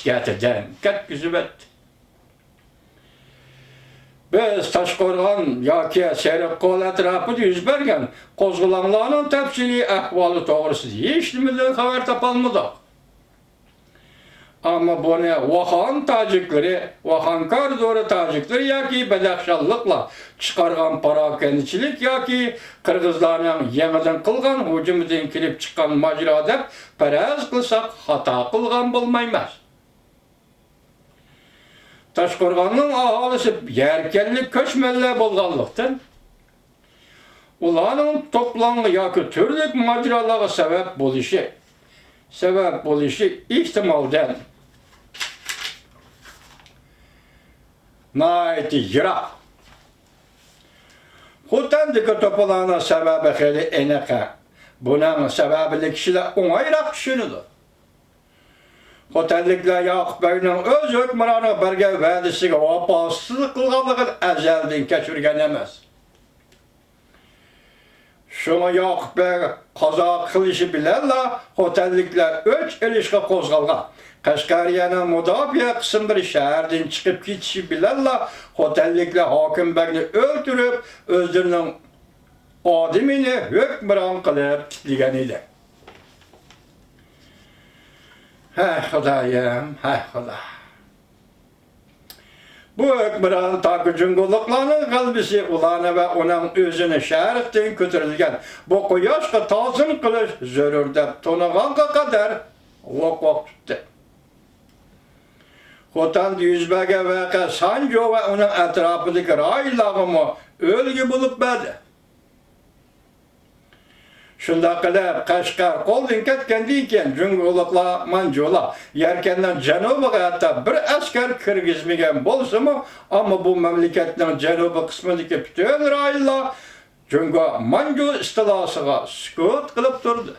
asketinden ketkizip etdi. Biz Taşqo'rg'on yoki Seriqqo'l atrofida yuz bergan qo'zg'olonlarning tafsiliy ahvoli to'g'risida hech nimadan xabar topolmadik. Ama bunu Vahan tacikleri, Vahan koridori tacikleri yoki Badaxshanliklar chiqargan parokandichilik yoki Qirg'izlarning yangidan qilgan hujumidan kelib chiqqan majro deb faraz qilsak xato qilgan bo'lmaymiz. Taşqo'rg'onning aholisi yarkanlik ko'chmanlar bo'lganlikdan ularning to'planma yoki turli majrolarga sabab bo'lishi ehtimoldan nayeti yiroq. Xotandagi to'planma sababi xeli aniq. Buning sababini kishilar o'ng'ayroq tushunadi. Xotanliklar Yoqubboyning o'z hukmronga bergan va'dasiga vafosizlik qilganligini azaldan kechirgan emas. Şuna Yoqubboy qazo qilishi bilanla xotanliklar o'ch ilishga qo'zg'algan. Qashqariyaning mudofaa qismlari shahardan chiqib ketishi bilanla xotanliklar Hokimbekni o'ldirib, o'zlarining odimini hukmron qilib kitlagan edi. Hay Xudoyim, hay Xudo. Bu hukmron taki junguliqlarning qalbisi ularni va uning o'zini sharqdan ko'tarilgan bu quyoshga ta'zim qilish zarur deb to'nag'anga qadar voq tutdi. Xotanda yuz bergan voqea Sanjo va uning atrofidagi rayonlarga o'lgi bo'lib berdi. Shunda qilib Qashqar qo'ldan ketgandan keyin junguliqlar, manjolar yarkandan janubiga hatto bir askar kirgizmagan bo'lsa-mu, ammo bu mamlakatning janubiy qismidagi butun rayonlar jungo manjo istilosiga sukut qilib turdi.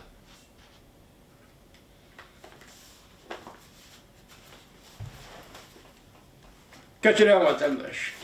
Kechiring vatandosh.